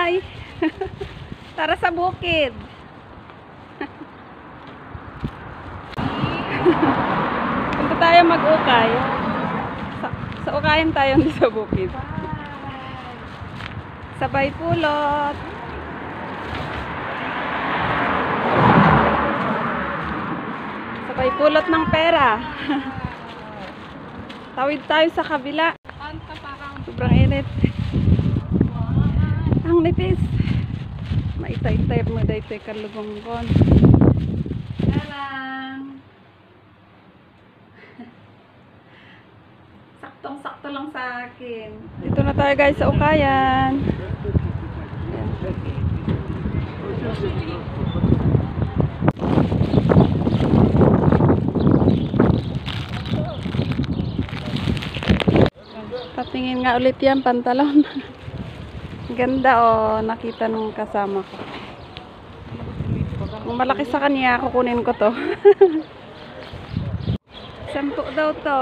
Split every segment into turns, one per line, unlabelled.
ukay. Tara sa bukid. Punta tayo mag-ukay. Sa ukayan tayo sa bukid. Sabay pulot. Sabay pulot ng pera. Tawid tayo sa kabila. Sobrang init. Ang nipis. Maitay-tay mo daytoy kalugonggon. Taran. Saktong-sakto lang sa akin. Dito na tayo guys sa ukayan. Patingin nga ulit yan, pantalon. Ganda oh, nakita nung kasama ko. Kung malaki sa kanya, kukunin ko to. 10 daw to.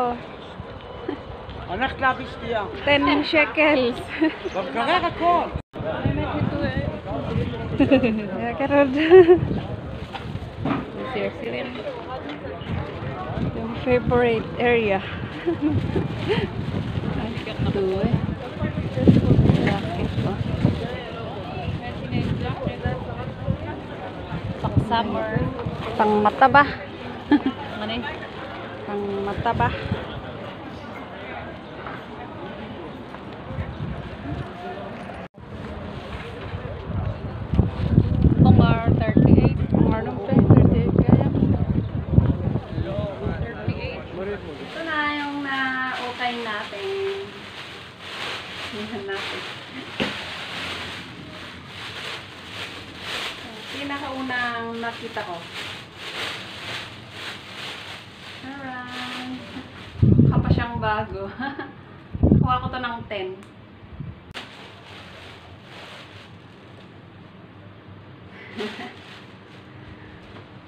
Anak labis diya.
10 shekels.
Babkara ko.
Ya karod. Yung favorite area. Ito eh. Jacket ko.
Summer.
Pang mata ba?
Ano eh?
Pang mata ba?
Bungar 38.
Bungar nung 38 kaya.
38.
Ito na yung na-okay natin. Yan natin. Pinakaunang nakita ko. Ayan. Mukha pa siyang bago. Kuha ko to ng 10.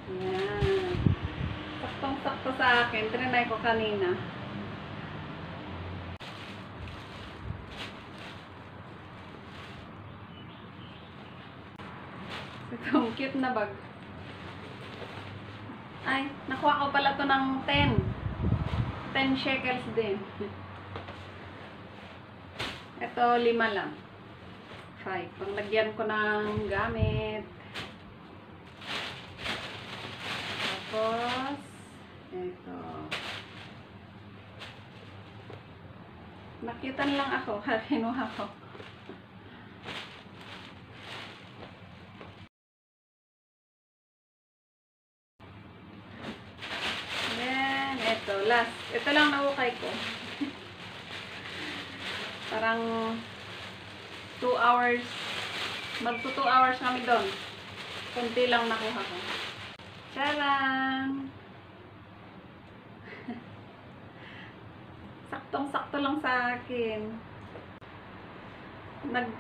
Ayan. Saktong-sakto sa akin. Trinay ko kanina. Itong cute na bag. Ay, nakuha ko pala to ng 10. 10 shekels din. Ito, 5 lang. 5. Panglagyan ko ng gamit. Tapos, ito. Nakitan lang ako. Kinuha ko. Last. Ito lang naukay ko. Parang 2 hours. Magto 2 hours kami doon. Kunti lang nakuha ko. Charan! Saktong-sakto lang sa akin.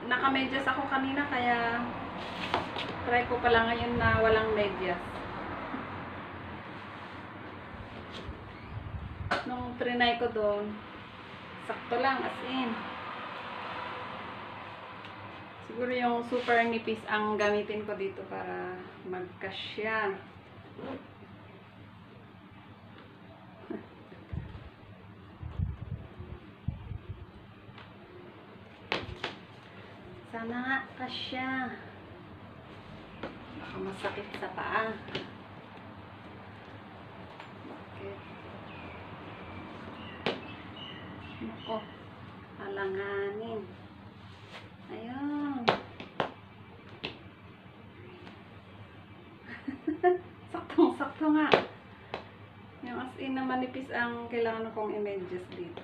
Naka-medyas ako kanina kaya try ko pala ngayon na walang medyas. Nung trinay ko doon, sakto lang, as in. Siguro yung super nipis ang gamitin ko dito para magkasya. Sana nga kasya. Baka masakit sa paa. Nako, alanganin. Ayun. Saktong-sakto nga. Yung as in na manipis ang kailangan kong images dito.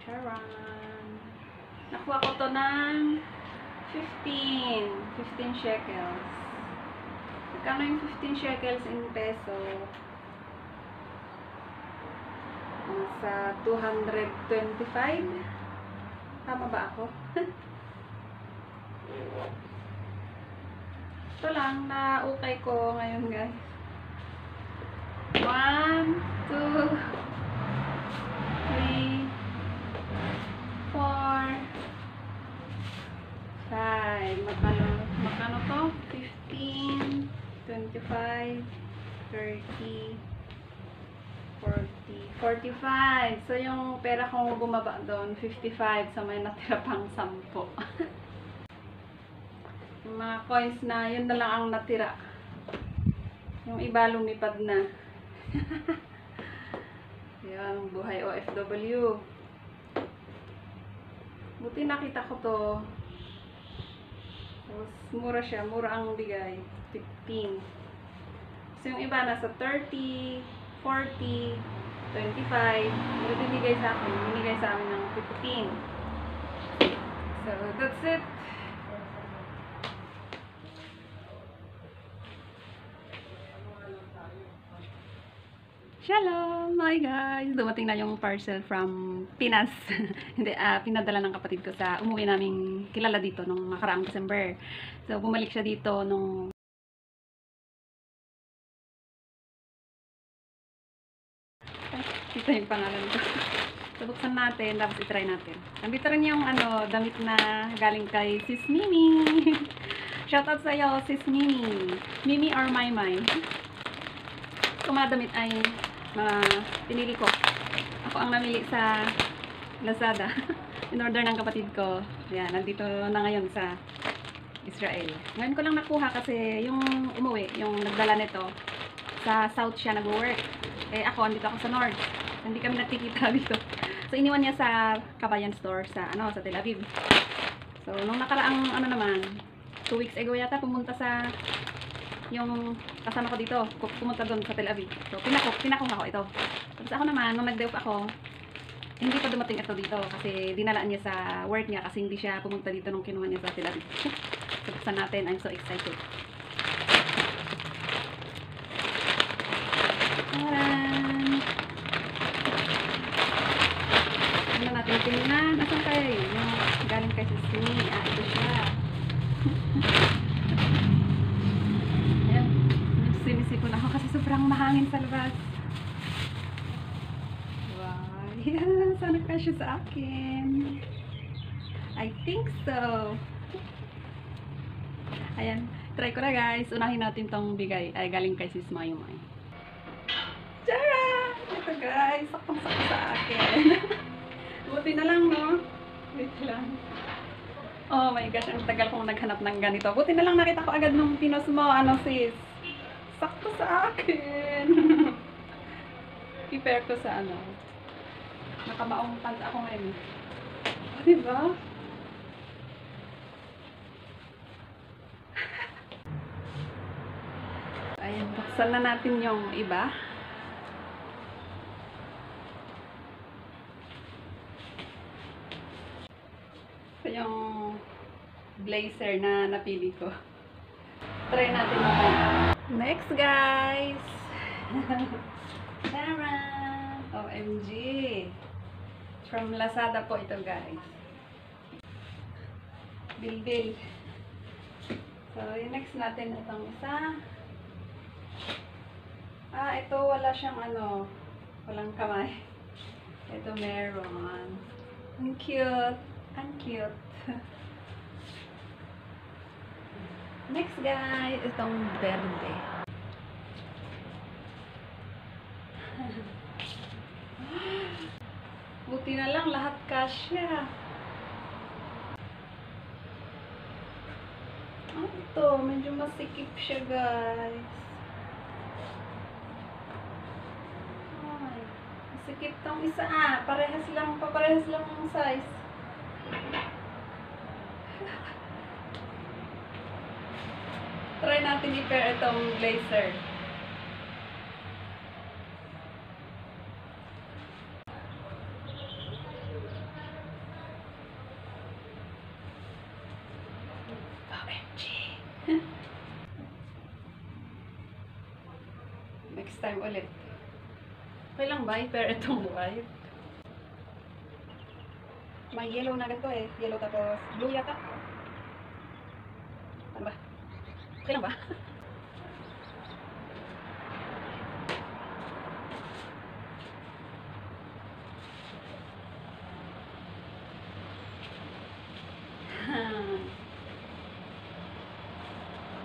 Charan. Nakuha ko to ng 15 shekels. Magkano yung 15 shekels in peso? Sa 225. Tama ba ako? Ito lang, na-ukay ko ngayon guys. 1, 2, 3, 4, Magkano to? 15, 25, 30, 40, 45. So, yung pera kong bumaba doon, 55. So, may natira pang 10. Yung mga coins na, yun na lang ang natira. Yung iba lumipad na. Yan, buhay OFW. Buti nakita ko to. Tapos, mura siya. Mura ang bigay. 15. So, yung iba nasa 30, 40, 25. Pero binigay sa akin. Binigay sa amin ng 15. So, that's it. Shalom! Hi guys! Dumating na yung parcel from Pinas. Hindi, pinadala ng kapatid ko sa umuwi naming kilala dito nung nakaraang December. So, bumalik siya dito nung ito yung pangalan ko. So, buksan natin, tapos itry natin. Nandito rin yung damit na galing kay Sis Mimi. Shoutout sa'yo, Sis Mimi. Mimi or Maymay. Kung mga damit ay pinili ko. Ako ang namili sa Lazada. In-order ng kapatid ko. Yan, nandito na ngayon sa Israel. Ngayon ko lang nakuha kasi yung umuwi, yung nagdala nito, sa South siya nag-work. Eh ako, andito ako sa North. Hindi kami nagkikita dito. So, iniwan niya sa Kabayan Store sa Tel Aviv. So, nung nakaraang naman, 2 weeks ago yata, pumunta sa yung kasama ko dito, pumunta doon sa Tel Aviv. So, pinakuha ko ito. Tapos ako naman, nung nag-day off ako, hindi pa dumating ito dito kasi dinalaan niya sa work niya kasi hindi siya pumunta dito nung kinuha niya sa Tel Aviv. So, buksan natin. I'm so excited. Taran! Ano natin tingnan? Nasaan kayo? Yung galing kay Sismi. Ito siya. Sinisipon ako kasi sobrang mahangin sa labas. Wow. Yeah, sana kasya sa akin. I think so. Ayan. Try ko na guys. Unahin natin tong bigay. Ay, galing kay Sis Mayumay. Tara! Ito guys. Saktong-sakto sa akin. Buti na lang, no? Wait lang. Oh my gosh. Ang tagal kong naghanap ng ganito. Buti na lang nakita ko agad nung pinos mo. Sis? Sakto sa akin. I-pair ko sa nakamaong pants ako ngayon. O, diba? Ayan, buksan na natin yung iba. Ito yung blazer na napili ko. Try natin mamaya. Next, guys! Tara! OMG! From Lazada po ito, guys. Bilbil. So, yung next natin itong isa. Ito wala siyang walang kamay. Ito meron. Ang cute! Ang cute! Next guys, itong verde. Buti na lang lahat kasya. Ito, medyo masikip siya guys. Ay, masikip tong isa parehas lang ang size. Try natin i-pair itong blazer. OMG! Next time ulit. Okay lang ba i-pair itong white? May yellow na ganito Yellow tapos blue yata. Ano ba? Okay lang ba?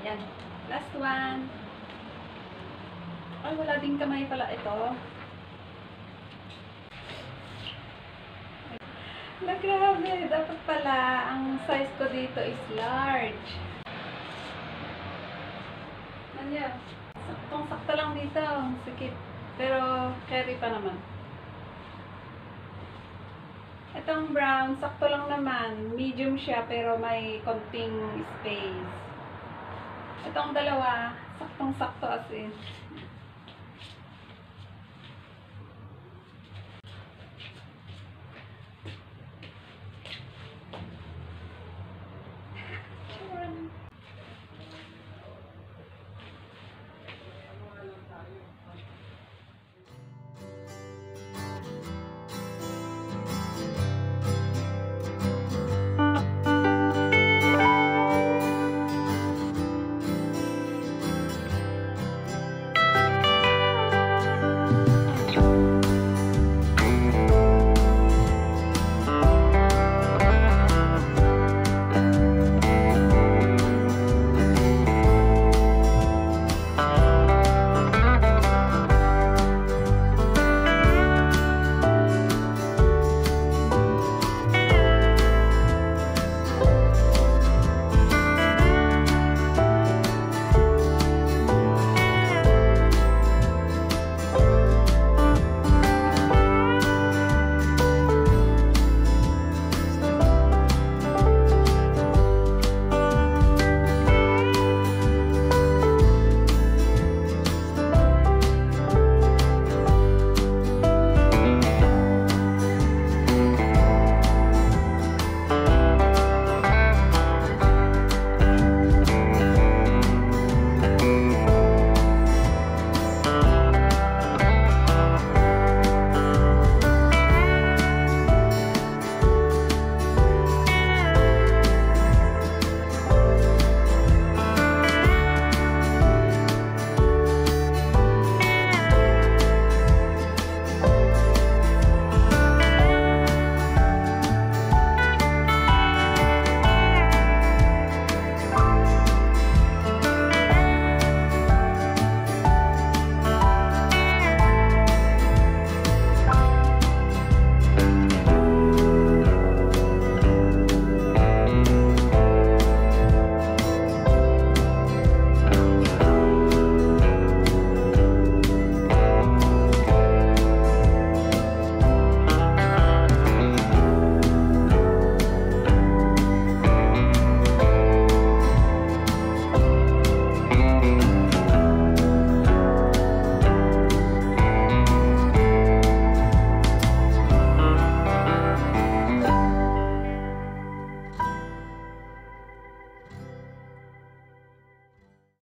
Ayan. Last one. Ay, wala din kamay pala ito. Na grabe. Dapat pala, ang size ko dito is large. Ano saktong-sakto lang dito. Ang sikip. Pero, carry pa naman. Itong brown, sakto lang naman. Medium siya, pero may konting space. Itong dalawa, saktong-sakto as in.